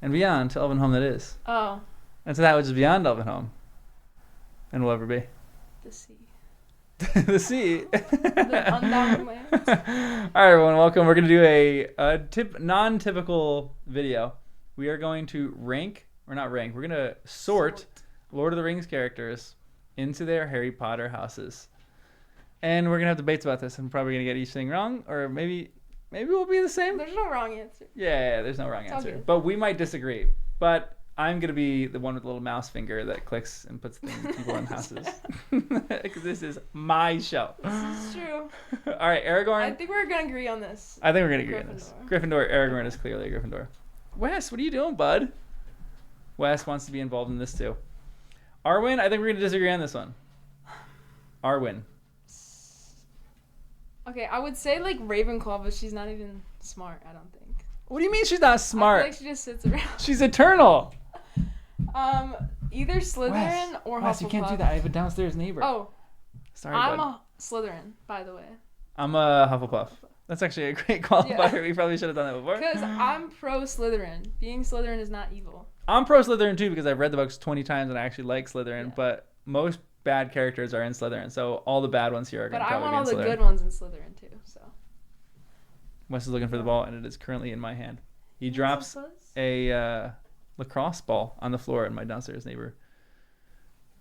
and beyond to Elvenhome that is. Oh. And to that which is beyond Elvenhome. And will ever be. The sea. The sea. The unbound lands. All right, everyone, welcome. We're going to do a non-typical video. We are going to we're going to sort Lord of the Rings characters into their Harry Potter houses. And we're going to have debates about this. I'm probably going to get each thing wrong, or maybe we'll be the same. There's no wrong answer. Yeah, there's no wrong answer. But we might disagree. But I'm going to be the one with the little mouse finger that clicks and puts people in houses. Because this is my show. This is true. All right, Aragorn. I think we're going to agree on this. I think we're going to agree on this. Gryffindor. Aragorn is clearly a Gryffindor. Wes, what are you doing, bud? Wes wants to be involved in this too. Arwen, I think we're going to disagree on this one. Arwen. Okay, I would say like Ravenclaw, but she's not even smart, I don't think. What do you mean she's not smart? I feel like she just sits around. She's eternal. Either Slytherin or Hufflepuff. Wes, you can't do that. I have a downstairs neighbor. Oh. Sorry, I'm bud. a Slytherin, by the way. I'm a Hufflepuff. That's actually a great qualifier. Yeah. We probably should have done that before. Because I'm pro Slytherin. Being Slytherin is not evil. I'm pro Slytherin too because I've read the books 20 times and I actually like Slytherin. Yeah. But most bad characters are in Slytherin, so all the bad ones here are going to probably be in Slytherin. But I want all the good ones in Slytherin too. So. Wes is looking for the ball and it is currently in my hand. He drops a lacrosse ball on the floor, and my downstairs neighbor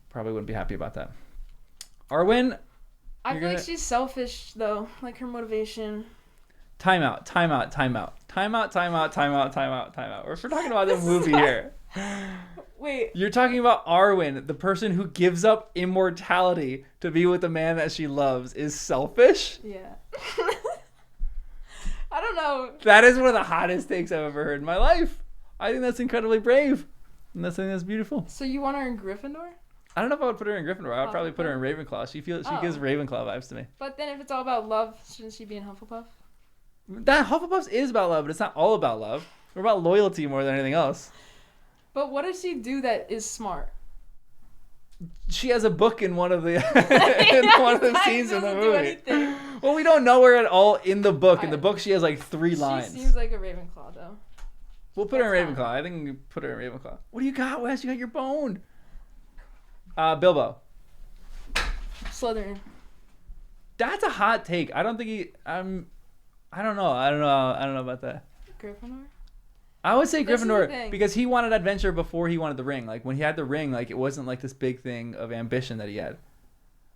probably wouldn't be happy about that. Arwen, I feel like she's selfish though, like her motivation. Time out. We're talking about the movie here. Wait. You're talking about Arwen, the person who gives up immortality to be with the man that she loves, is selfish? Yeah. I don't know. That is one of the hottest takes I've ever heard in my life. I think that's incredibly brave. And that's something that's beautiful. So you want her in Gryffindor? I don't know if I would put her in Gryffindor. I would probably put her in Ravenclaw. She gives Ravenclaw vibes to me. But then if it's all about love, shouldn't she be in Hufflepuff? That Hufflepuff is about love, but it's not all about love. We're about loyalty more than anything else. But what does she do that is smart? She has a book in one of the scenes in the movie. Well, we don't know her at all in the book. In the book, she has like 3 lines. She seems like a Ravenclaw, though. We'll put her in Ravenclaw. I think we can put her in Ravenclaw. What do you got, Wes? You got your bone. Bilbo. Slytherin. That's a hot take. I don't think he. I don't know. I don't know about that. Gryffindor. I would say Gryffindor because he wanted adventure before he wanted the ring. Like when he had the ring, like it wasn't like this big thing of ambition that he had.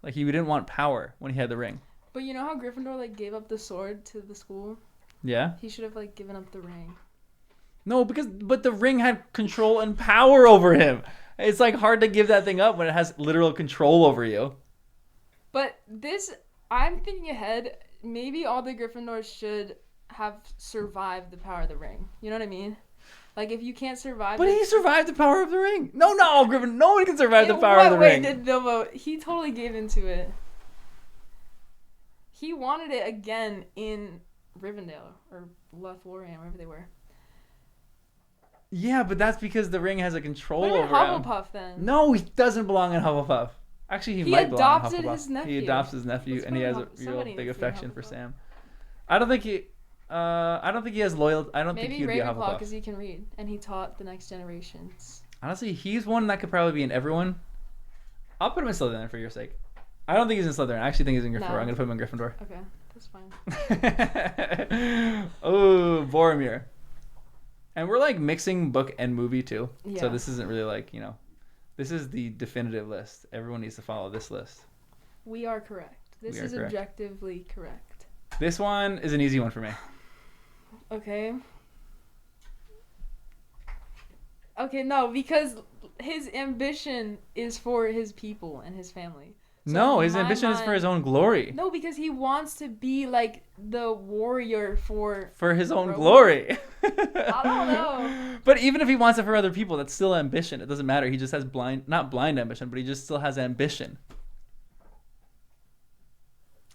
Like he didn't want power when he had the ring. But you know how Gryffindor like gave up the sword to the school? Yeah. He should have like given up the ring. No, but the ring had control and power over him. It's like hard to give that thing up when it has literal control over you. But I'm thinking ahead. Maybe all the Gryffindors should have survived the power of the ring. You know what I mean? Like if you can't survive. But he survived the power of the ring. No, Griffin. No one can survive the power of the ring. Wait, Bilbo. He totally gave into it. He wanted it again in Rivendell or Lothlorien, wherever they were. Yeah, but that's because the ring has a control over him. Hufflepuff then? No, he doesn't belong in Hufflepuff. Actually, he might belong in Hufflepuff. His nephew. He adopts his nephew, and he has a real big affection for Sam. I don't think he has loyalty. I don't think he would be a Hufflepuff. Maybe Ravenclaw because he can read and he taught the next generations. Honestly, he's one that could probably be in everyone. I'll put him in Slytherin for your sake. I don't think he's in Slytherin. I actually think he's in Gryffindor. I'm gonna put him in Gryffindor. Okay, that's fine. Oh, Boromir. And we're like mixing book and movie too. Yeah. So this isn't really like, this is the definitive list. Everyone needs to follow this list. We are correct. This is objectively correct. This one is an easy one for me. Okay. Okay, no, because his ambition is for his people and his family. So no, his ambition is for his own glory. No, because he wants to be like the warrior for his own glory. I don't know. But even if he wants it for other people, that's still ambition. It doesn't matter. He just has not blind ambition, but he just still has ambition.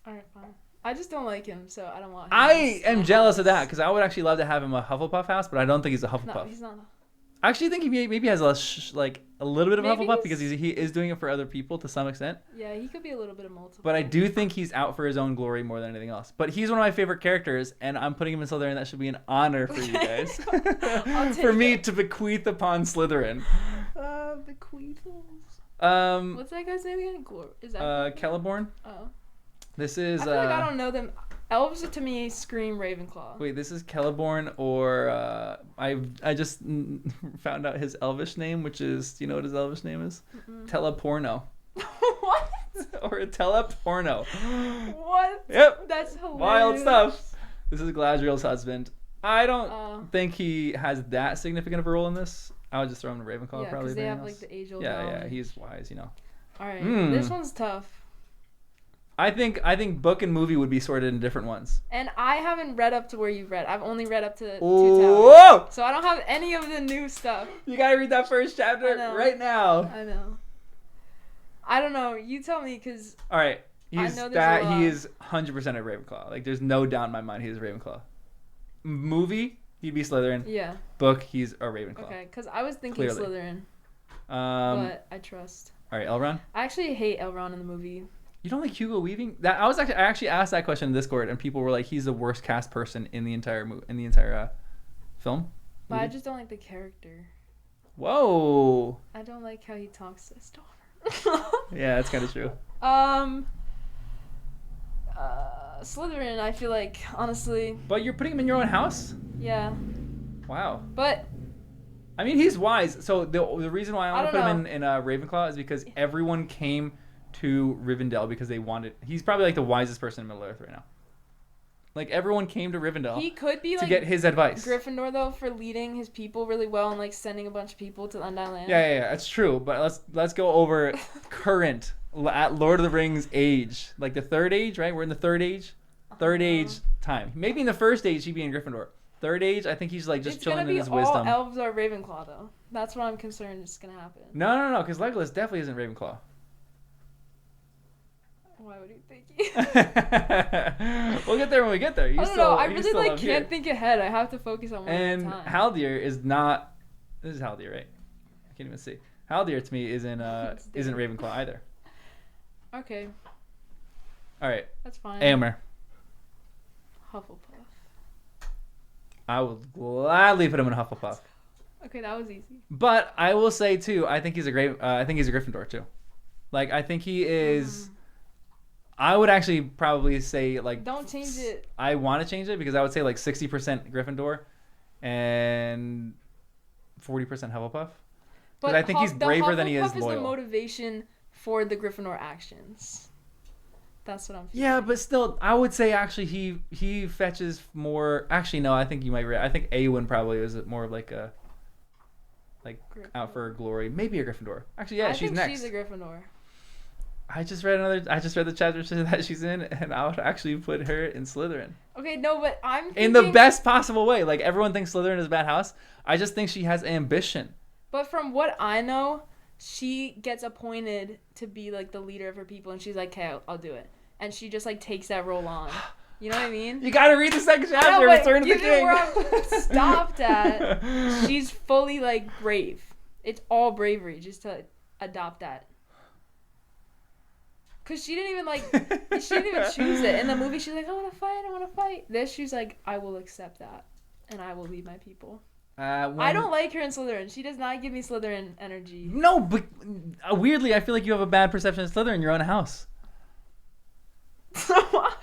All right, fine. I just don't like him, so I don't want him. I am jealous of that because I would actually love to have him a Hufflepuff house, but I don't think he's a Hufflepuff. No, he's not. I actually think he maybe has a little bit of Maybe Hufflepuff because he is doing it for other people to some extent. Yeah, he could be a little bit of multiple. But I do think he's out for his own glory more than anything else. But he's one of my favorite characters, and I'm putting him in Slytherin. That should be an honor for you guys. For me to bequeath upon Slytherin. Bequeathals. What's that guy's name again? Is that Celeborn. Oh. This is. I feel like I don't know them. Elves to me scream Ravenclaw. Wait, this is Celeborn, or I just found out his Elvish name, which is, do you know what his Elvish name is? Teleporno. What? Or teleporno. What? Yep. That's hilarious. Wild stuff. This is Galadriel's husband. I don't think he has that significant of a role in this. I would just throw him to Ravenclaw. Yeah, probably. Because they have like the age-old. Yeah, he's wise, you know. All right, this one's tough. I think book and movie would be sorted in different ones. And I haven't read up to where you've read. I've only read up to Two Whoa! Towers. So I don't have any of the new stuff. You gotta read that first chapter right now. I know. I don't know. You tell me, because all right, he is 100% a Ravenclaw. Like, there's no doubt in my mind he's a Ravenclaw. Movie, he'd be Slytherin. Yeah. Book, he's a Ravenclaw. Okay, because I was thinking Slytherin. But I trust. All right, Elrond. I actually hate Elrond in the movie. You don't like Hugo Weaving? I actually asked that question in Discord, and people were like, "He's the worst cast person in the entire film." But movie? I just don't like the character. Whoa. I don't like how he talks to his daughter. Yeah, that's kind of true. Slytherin, I feel like, honestly. But you're putting him in your own house? Yeah. Wow. But I mean, he's wise. So the reason why I want to put him in Ravenclaw is because everyone came to Rivendell because they wanted. He's probably like the wisest person in Middle Earth right now. Like, everyone came to Rivendell. He could be to get his advice. Gryffindor, though, for leading his people really well and like sending a bunch of people to Undying Land. Yeah, that's true. But let's go over current at Lord of the Rings age, like the third age, right? We're in the third age. Third age time. Maybe in the first age he'd be in Gryffindor. Third age, I think he's like just chilling in his wisdom. All elves are Ravenclaw, though. That's what I'm concerned is gonna happen. No, because Legolas definitely isn't Ravenclaw. Why would you think? We'll get there when we get there. I don't know. I really can't think ahead. I have to focus on one at a time. And Haldir is not. This is Haldir, right? I can't even see. Haldir to me isn't Ravenclaw either. Okay. All right. That's fine. Aomer. Hufflepuff. I will gladly put him in Hufflepuff. Okay, that was easy. But I will say too, I think he's a Gryffindor too. Like, I think he is. I would actually probably say like. Don't change it. I want to change it because I would say like 60% Gryffindor, and 40% Hufflepuff. But I think he's braver than he is loyal. Hufflepuff is the motivation for the Gryffindor actions. That's what I'm feeling. Yeah, but still, I would say actually he fetches more. Actually, no, I think you might. I think Awen probably is more of like a. Like Gryffindor. Out for glory, maybe a Gryffindor. Actually, yeah, she's next. She's a Gryffindor. I just read the chapter that she's in, and I would actually put her in Slytherin. Okay, no, but I'm thinking, in the best possible way. Like, everyone thinks Slytherin is a bad house. I just think she has ambition. But from what I know, she gets appointed to be like the leader of her people, and she's like, "Okay, I'll do it," and she just like takes that role on. You know what I mean? You gotta read the second chapter. Return of the King. Where I'm stopped at. She's fully like brave. It's all bravery just to adopt that. Cause she didn't even choose it. In the movie, she's like, I want to fight. This, she's like, I will accept that, and I will lead my people. I don't like her in Slytherin. She does not give me Slytherin energy. No, but weirdly, I feel like you have a bad perception of Slytherin in your own house. Why?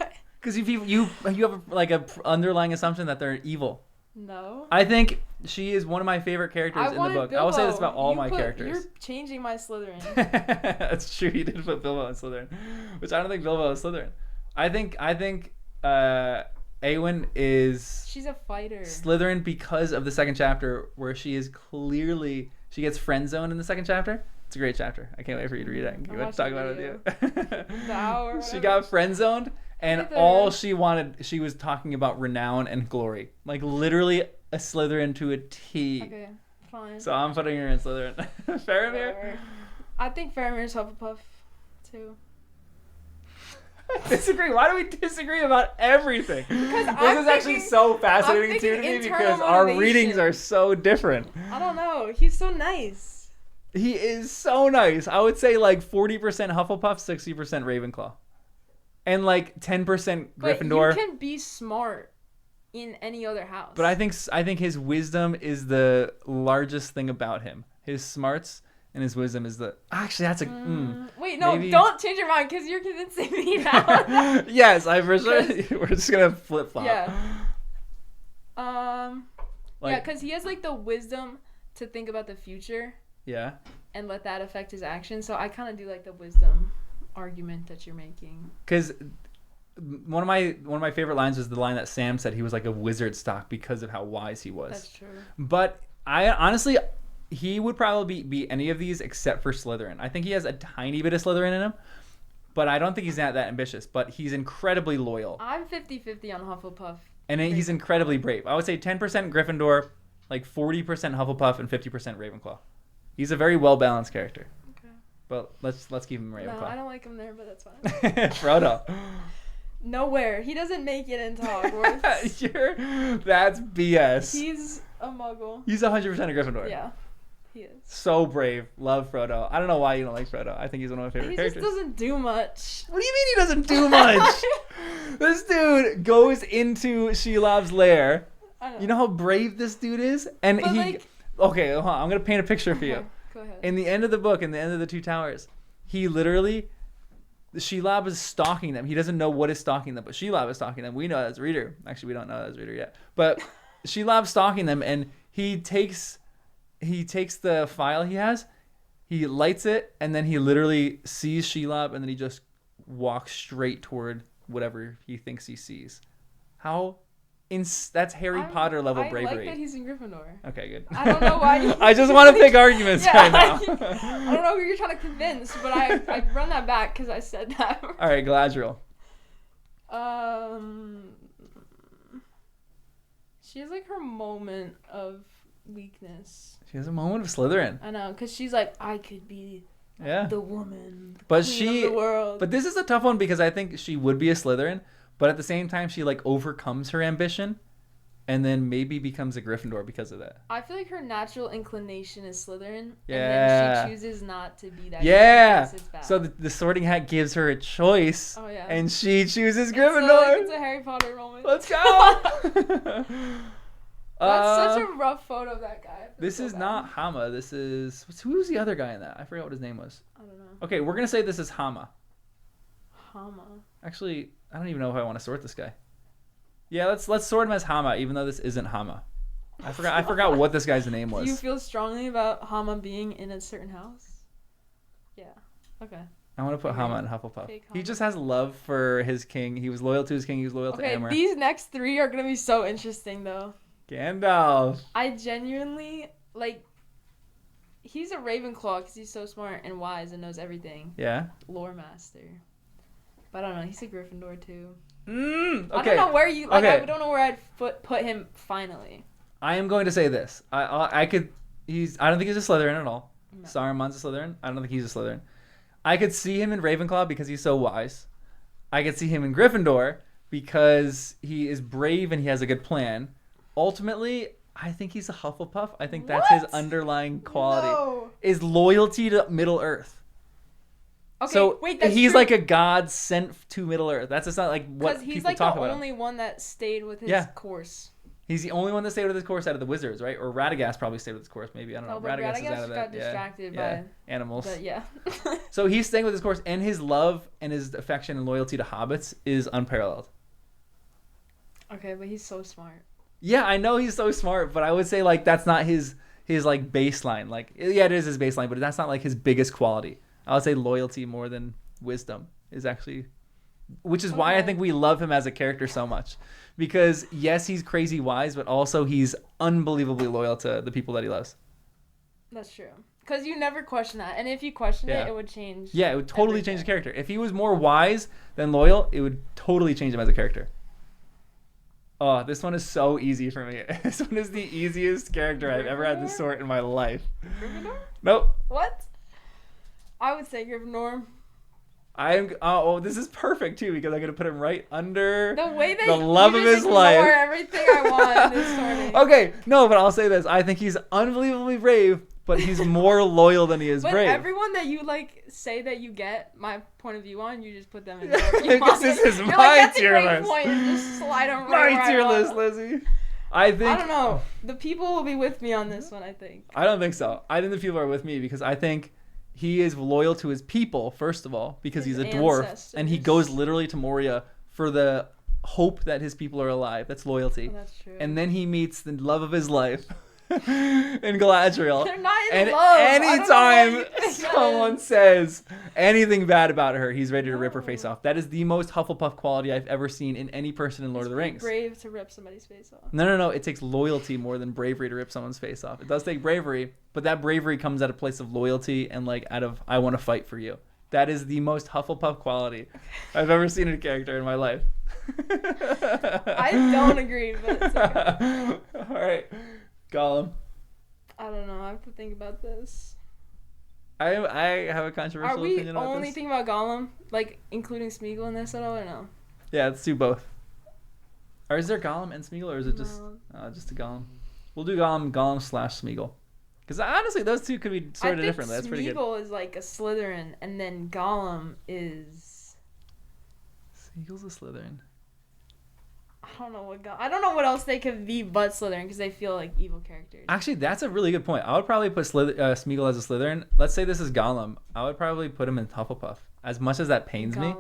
Because you have like a underlying assumption that they're evil. No. I think she is one of my favorite characters in the book. Bilbo. I will say this about all my characters. You're changing my Slytherin. That's true. You did put Bilbo in Slytherin, which I don't think Bilbo is Slytherin. I think Awen is. She's a fighter. Slytherin because of the second chapter where she gets friend zoned in the second chapter. It's a great chapter. I can't wait for you to read it. I can talk about it with you. The hour. She got friend zoned. And all she wanted, she was talking about renown and glory. Like, literally a Slytherin to a T. Okay, fine. So I'm putting her in Slytherin. Faramir? I think Faramir's Hufflepuff, too. Disagree. Why do we disagree about everything? Because this is actually so fascinating to me because our readings are so different. I don't know. He's so nice. He is so nice. I would say like 40% Hufflepuff, 60% Ravenclaw, and like 10% Gryffindor. But you can be smart in any other house. But I think his wisdom is the largest thing about him. His smarts and his wisdom is the... Actually, that's a... Wait, no, maybe... don't change your mind because you're convincing me now. Yes, I for sure... We're just going to flip-flop. Yeah. Yeah, because he has, like, the wisdom to think about the future. Yeah. And let that affect his actions. So I kind of do, like, the wisdom argument that you're making. Because one of my favorite lines was the line that Sam said he was like a wizard stock because of how wise he was. That's true. But I honestly... He would probably be any of these except for Slytherin. I think he has a tiny bit of Slytherin in him, but I don't think he's that ambitious. But he's incredibly loyal. I'm 50-50 on Hufflepuff. And he's incredibly brave. I would say 10% Gryffindor, like 40% Hufflepuff, and 50% Ravenclaw. He's a very well-balanced character. Okay. But let's keep him Ravenclaw. No, I don't like him there, but that's fine. Frodo. Nowhere. He doesn't make it into Hogwarts. That's BS. He's a muggle. He's 100% a Gryffindor. Yeah. He is. So brave. Love Frodo. I don't know why you don't like Frodo. I think he's one of my favorite characters. He just doesn't do much. What do you mean he doesn't do much? This dude goes into Shelob's lair. You know how brave this dude is? And but okay, hold on. I'm going to paint a picture for you. Go ahead. In the end of the book, in the end of the Two Towers, he literally... Shelob is stalking them. He doesn't know what is stalking them, but Shelob is stalking them. We know that as a reader. Actually, we don't know that as a reader yet. But Shelob's stalking them, and he takes the file he has, he lights it, and then he literally sees Shelob, and then he just walks straight toward whatever he thinks he sees. That's Harry Potter level bravery. I like that he's in Gryffindor. Okay, good. I don't know why. I just want to pick arguments right now. I don't know who you're trying to convince, but I run that back because I said that. All right, Galadriel. She has like her moment of weakness. She has a moment of Slytherin. I know, because she's like, I could be the woman, the queen of the world. But this is a tough one because I think she would be a Slytherin, but at the same time, she like overcomes her ambition and then maybe becomes a Gryffindor because of that. I feel like her natural inclination is Slytherin, yeah. And then she chooses not to be that. Yeah. So the Sorting Hat gives her a choice. Oh yeah. And she chooses Gryffindor. It's a Harry Potter moment. Let's go. That's such a rough photo of that guy. This is not Hama. This is... Who's the other guy in that? I forgot what his name was. I don't know. Okay, we're going to say this is Hama. Hama. Actually, I don't even know if I want to sort this guy. Yeah, let's sort him as Hama, even though this isn't Hama. I forgot what this guy's name was. Do you feel strongly about Hama being in a certain house? Yeah. Okay. I want to put Hama in Hufflepuff. He just has love for his king. He was loyal to his king. He was loyal to Amber. These next three are going to be so interesting, though. Gandalf. I genuinely, he's a Ravenclaw because he's so smart and wise and knows everything. Yeah. Lore master. But I don't know. He's a Gryffindor, too. Okay. I don't know where you, I don't know where I'd put him finally. I am going to say this. I don't think he's a Slytherin at all. No. Saruman's a Slytherin. I don't think he's a Slytherin. I could see him in Ravenclaw because he's so wise. I could see him in Gryffindor because he is brave and he has a good plan. Ultimately, I think he's a Hufflepuff. I think that's his underlying quality. Is loyalty to Middle Earth. Okay, so wait, that's he's true. like a god sent to Middle Earth. That's just not like what people talk about. Because he's like the only one that stayed with his course. He's the only one that stayed with his course out of the wizards, right? Or Radagast probably stayed with his course. Maybe, I don't know. Radagast is out of that. Got distracted by animals. But yeah. So he's staying with his course, and his love and his affection and loyalty to hobbits is unparalleled. Okay, but he's so smart. Yeah, I know he's so smart, but I would say that's not his like baseline. It is his baseline, but that's not like his biggest quality. I would say loyalty more than wisdom is actually, which is why I think we love him as a character so much, because yes, he's crazy wise, but also he's unbelievably loyal to the people that he loves. That's true. Because you never question that, and if you question it, it would change. Yeah, it would totally change the character. If he was more wise than loyal, it would totally change him as a character. Oh, this one is so easy for me. This one is the easiest character I've ever had to sort in my life. Gryffindor? Nope. What? I would say Gryffindor. This is perfect too because I'm gonna put him right under the way that the love of his life. Everything I want in this story. Okay, no, but I'll say this: I think he's unbelievably brave, but he's more loyal than he is brave. Everyone that you say that you get my point of view on, you just put them in. Because this is my tier list. Point and just slide them right my tier list, Lizzie. I don't know. The people will be with me on this one. I think. I don't think so. I think the people are with me because I think. He is loyal to his people, first of all, because he's a dwarf, and he goes literally to Moria for the hope that his people are alive. That's loyalty. Oh, that's true. And then he meets the love of his life in Galadriel. They're not in and love. Anytime someone says anything bad about her, he's ready to rip her face off. That is the most Hufflepuff quality I've ever seen in any person in Lord of the Rings. Brave to rip somebody's face off. No. It takes loyalty more than bravery to rip someone's face off. It does take bravery, but that bravery comes at a place of loyalty and out of I want to fight for you. That is the most Hufflepuff quality I've ever seen in a character in my life. I don't agree, but it's okay. All right. Gollum. I don't know. I have to think about this. I have a controversial opinion about this. Are we only thinking about Gollum? Including Smeagol in this at all, or no? Yeah, let's do both. Or is there Gollum and Smeagol, or is it just a Gollum? We'll do Gollum / Smeagol. Because honestly, those two could be sort of different. That's pretty good. Smeagol is a Slytherin, and then Gollum is... Smeagol's a Slytherin. I don't know what else they could be but Slytherin because they feel like evil characters. Actually, that's a really good point. I would probably put Smeagol as a Slytherin. Let's say this is Gollum. I would probably put him in Hufflepuff. As much as that pains me.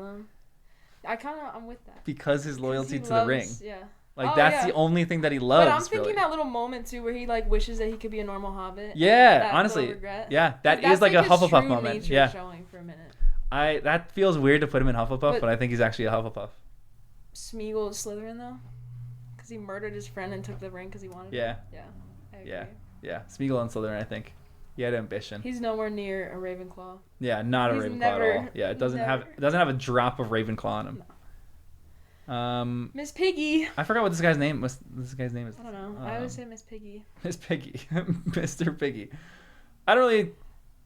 I'm with that. Because his loyalty to the ring. Yeah. That's the only thing that he loves. But I'm thinking that little moment too where he wishes that he could be a normal hobbit. Yeah, honestly. Yeah, that is a Hufflepuff moment. Yeah. Showing for a minute. That feels weird to put him in Hufflepuff, but I think he's actually a Hufflepuff. Smeagol is Slytherin though, because he murdered his friend and took the ring because he wanted it. Yeah. I agree. Yeah. Smeagol and Slytherin, I think. He had ambition. He's nowhere near a Ravenclaw. Yeah, not a Ravenclaw at all. Yeah, it doesn't have a drop of Ravenclaw on him. No. Miss Piggy. I forgot what this guy's name was. I don't know. I always say Miss Piggy. Miss Piggy, Mr. Piggy. I don't really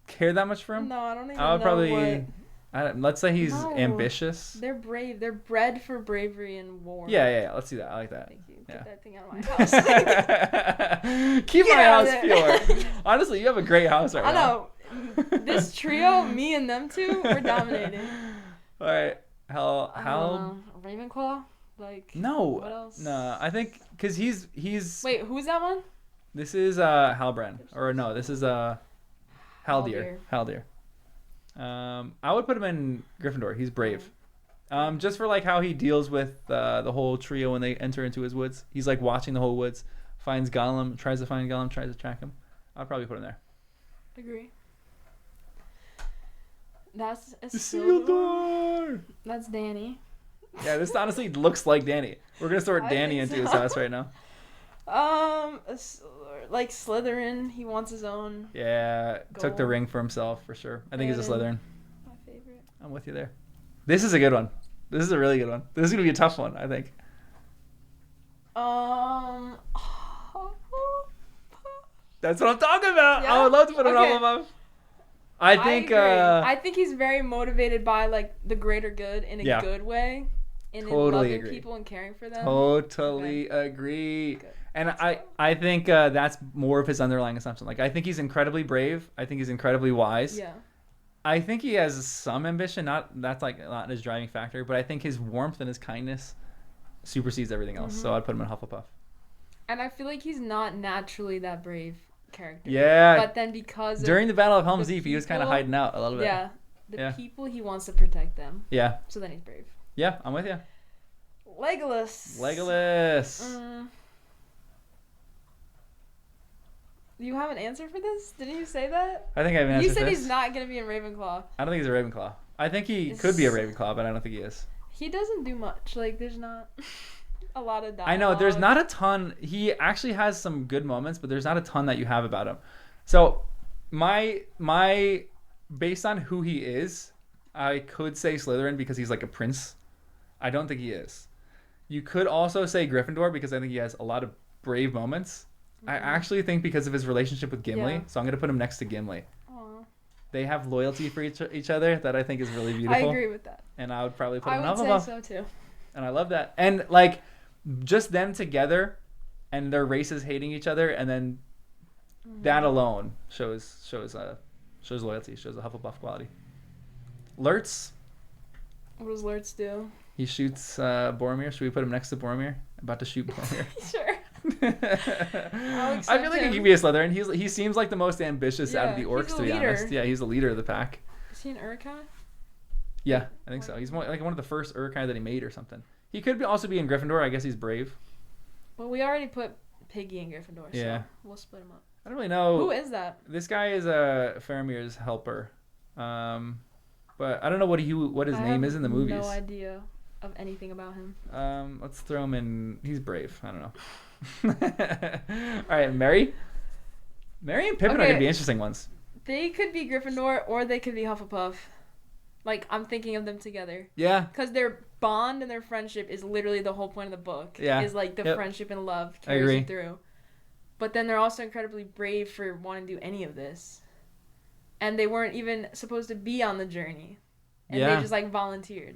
care that much for him. No, I don't even know let's say he's ambitious. They're brave. They're bred for bravery and war. Yeah. Let's do that. I like that. Thank you. Get that thing out of my house. Keep my house pure. Honestly, you have a great house right now. I know. This trio, me and them two, we're dominating. All right. How? Ravenclaw? No. What else? No, I think because he's. Wait, who's that one? This is Halbrand. Or no, this is Haldir. I would put him in Gryffindor. He's brave. Just for how he deals with the whole trio when they enter into his woods. He's watching the whole woods, finds Gollum, tries to find Gollum, tries to track him. I'd probably put him there. Agree. That's Isildur. That's Danny. Yeah, this honestly looks like Danny. We're gonna sort Danny into his house right now. Slytherin, he wants his own. Yeah, goal. Took the ring for himself for sure. I think he's a Slytherin. My favorite. I'm with you there. This is a good one. This is a really good one. This is gonna be a tough one, I think. That's what I'm talking about. Yeah? I would love to put him on above. I think he's very motivated by the greater good in a good way. And totally in loving people and caring for them. Totally agree. Good. And I think that's more of his underlying assumption. I think he's incredibly brave. I think he's incredibly wise. Yeah. I think he has some ambition. That's not his driving factor, but I think his warmth and his kindness supersedes everything else. Mm-hmm. So I'd put him in Hufflepuff. And I feel like he's not naturally that brave character. Yeah. But then because during the Battle of Helm's Deep, he was kind of hiding out a little bit. Yeah. The people, he wants to protect them. Yeah. So then he's brave. Yeah, I'm with you. Legolas. Do you have an answer for this? Didn't you say that? I think I have an answer. You said he's not going to be in Ravenclaw. I don't think he's a Ravenclaw. I think he could be a Ravenclaw, but I don't think he is. He doesn't do much. There's not a lot of dialogue. I know, there's not a ton. He actually has some good moments, but there's not a ton that you have about him. So, my based on who he is, I could say Slytherin because he's like a prince. I don't think he is. You could also say Gryffindor because I think he has a lot of brave moments. Mm-hmm. I actually think because of his relationship with Gimli, so I'm going to put him next to Gimli. Aww. they have loyalty for each other that I think is really beautiful. I agree with that. And I would probably put them in I Hufflepuff. would say so too. And I love that. And like just them together and their races hating each other, and then that alone shows loyalty, shows a Hufflepuff quality. Lurtz. What does Lurtz do? He shoots Boromir. Should we put him next to Boromir? About to shoot Boromir. Sure. I feel like he could be a Slytherin. He seems like the most ambitious out of the orcs, to be honest. Yeah, he's the leader of the pack. Is he an Uruk-hai? Yeah, I think so. He's more like one of the first Uruk-hai that he made or something. He could also be in Gryffindor. I guess he's brave. Well, we already put Piggy in Gryffindor, so we'll split him up. I don't really know. Who is that? This guy is Faramir's helper. But I don't know what his name is in the movies. No idea of anything about him. Let's throw him in. He's brave. I don't know. All right, Merry and Pippin are gonna be interesting ones. They could be Gryffindor or they could be Hufflepuff. Like, I'm thinking of them together. Yeah. Because their bond and their friendship is literally the whole point of the book. Yeah. Is like the friendship and love I agree. carries you through. But then they're also incredibly brave for wanting to do any of this. And they weren't even supposed to be on the journey. And they just like volunteered.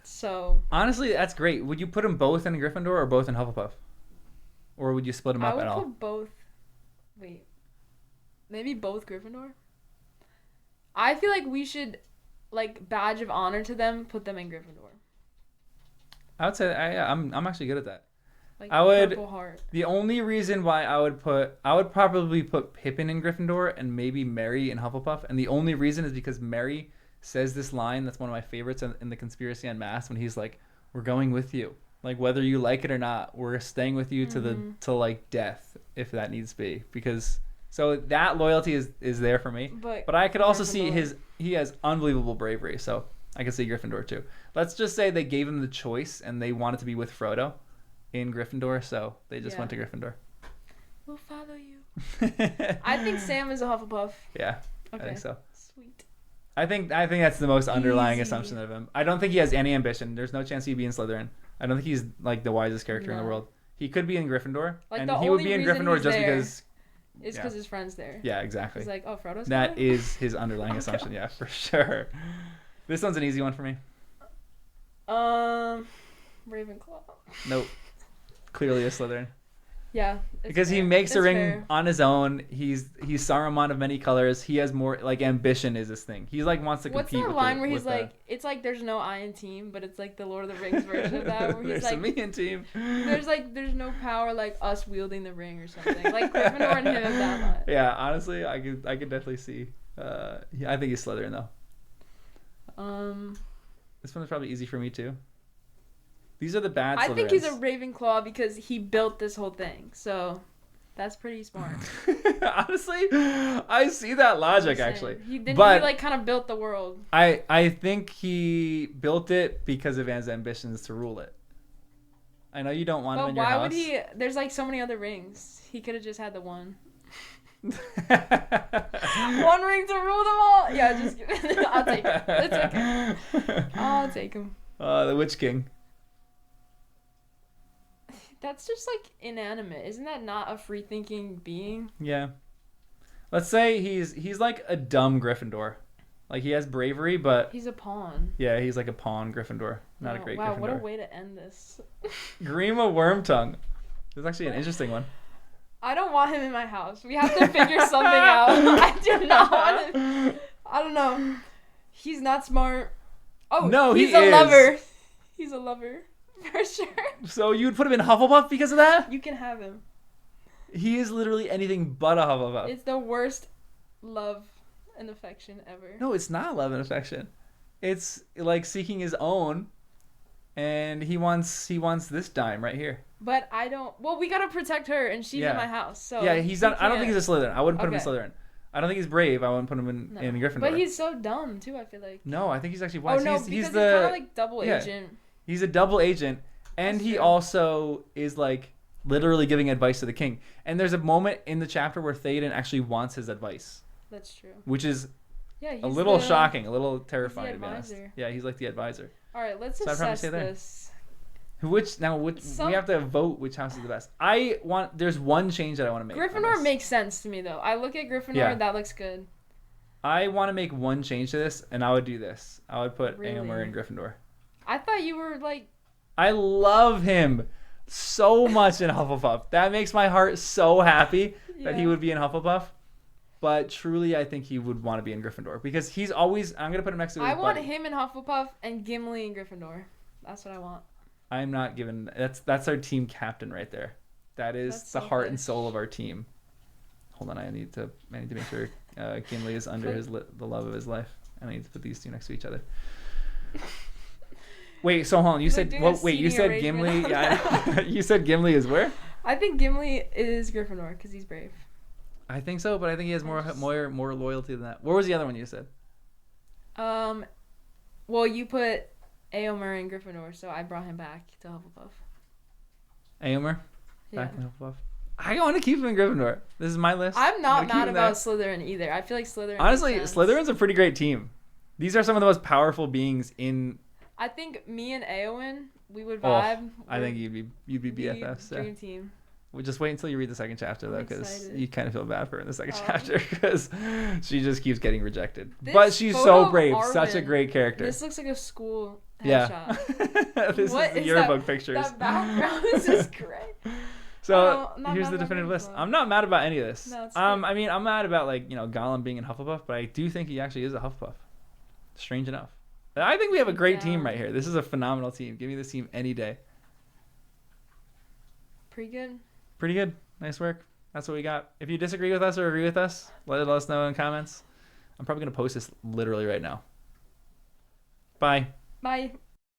So honestly, that's great. Would you put them both in Gryffindor or both in Hufflepuff? Or would you split them up at all? I would put both. Wait. Maybe both Gryffindor? I feel like we should, like, badge of honor to them, put them in Gryffindor. I would say I'm actually good at that. Like, I would. Purple Heart. The only reason why I would probably put Pippin in Gryffindor and maybe Merry in Hufflepuff, and the only reason is because Merry says this line that's one of my favorites in the Conspiracy Unmasked when he's like, "We're going with you, like whether you like it or not, we're staying with you to like death if that needs to be." Because so that loyalty is there for me. But I could also see he has unbelievable bravery, so I could see Gryffindor too. Let's just say they gave him the choice and they wanted to be with Frodo in Gryffindor, so they just went to Gryffindor. We'll follow you. I think Sam is a Hufflepuff. Yeah, okay. I think so. Sweet. I think that's the most underlying assumption of him. I don't think he has any ambition. There's no chance he'd be in Slytherin. I don't think he's like the wisest character in the world. He could be in Gryffindor, like, and he would be in Gryffindor just because. It's because his friend's there. Yeah, exactly. He's like, oh, Frodo's that is his underlying assumption. Yeah, for sure. This one's an easy one for me. Ravenclaw. Nope. Clearly a Slytherin. Yeah. Because he makes a ring on his own. He's Saruman of many colors. He has more like ambition is his thing. He like wants to compete. What's that line where he's like, it's like there's no I in team, but it's like the Lord of the Rings version of that where he's there's like, a me in team. There's no power like us wielding the ring or something. Like Gryffindor and him have that line. Yeah, honestly, I could definitely see. I think he's Slytherin though. This one's probably easy for me too. These are the bad Slytherins. I think he's a Ravenclaw because he built this whole thing. So that's pretty smart. Honestly, I see that logic actually. He like kind of built the world. I think he built it because of his ambitions to rule it. I know you don't want him in your house. Why would he? There's like so many other rings. He could have just had the one. One ring to rule them all. Yeah, just kidding. I'll take it. It's okay. I'll take him. The Witch King. That's just like inanimate. Isn't that not a free thinking being? Yeah. Let's say he's like a dumb Gryffindor. Like he has bravery, but he's a pawn. Yeah, he's like a pawn Gryffindor. Not a great Gryffindor. Wow, what a way to end this. Grima Wormtongue. This is actually an interesting one. I don't want him in my house. We have to figure something out. I do not want him. I don't know. He's not smart. Oh, no, he's a lover. He's a lover. For sure. So you would put him in Hufflepuff because of that? You can have him. He is literally anything but a Hufflepuff. It's the worst love and affection ever. No, it's not love and affection. It's like seeking his own, and he wants this dime right here. But I don't. Well, we gotta protect her, and she's in my house. So yeah, he's not. I don't think he's a Slytherin. I wouldn't put him in Slytherin. I don't think he's brave. I wouldn't put him in Gryffindor. But he's so dumb too. I feel like. No, I think he's actually wise. Oh no, he's kind of like double agent. He's a double agent, and he also is like literally giving advice to the king. And there's a moment in the chapter where Théoden actually wants his advice. That's true. Which is a little shocking, a little terrifying to be honest. Yeah, he's like the advisor. All right, let's assess this. We have to vote which house is the best. There's one change that I want to make. Gryffindor makes sense to me though. I look at Gryffindor, that looks good. I want to make one change to this, and I would do this. I would put Éomer in Gryffindor. I thought you were like... I love him so much in Hufflepuff. That makes my heart so happy that he would be in Hufflepuff. But truly, I think he would want to be in Gryffindor because he's always... I'm going to put him next to his buddy. I want him in Hufflepuff and Gimli in Gryffindor. That's what I want. I'm not giving... That's our team captain right there. That's the heart and soul of our team. Hold on, I need to make sure Gimli is under the love of his life. And I need to put these two next to each other. Wait, so hold on. You said you said Gimli. Yeah, you said Gimli is where? I think Gimli is Gryffindor because he's brave. I think so, but I think he has more loyalty than that. What was the other one you said? Well, you put Éomer in Gryffindor, so I brought him back to Hufflepuff. Éomer? Back in Hufflepuff. I want to keep him in Gryffindor. This is my list. I'm not mad about Slytherin either. I feel like Slytherin. Honestly, Slytherin's a pretty great team. These are some of the most powerful beings in. I think me and Éowyn, we would vibe. I think you'd be BFFs. Dream team. We'll just wait until you read the second chapter though, because you kind of feel bad for her in the second chapter because she just keeps getting rejected. But she's so brave, such a great character. This looks like a school headshot. Yeah. This is the yearbook pictures. That background is just great. So here's the definitive list. I'm not mad about any of this. No, I mean, I'm mad about Gollum being in Hufflepuff, but I do think he actually is a Hufflepuff. Strange enough. I think we have a great team right here. This is a phenomenal team. Give me this team any day. Pretty good. Pretty good. Nice work. That's what we got. If you disagree with us or agree with us, let us know in comments. I'm probably going to post this literally right now. Bye. Bye.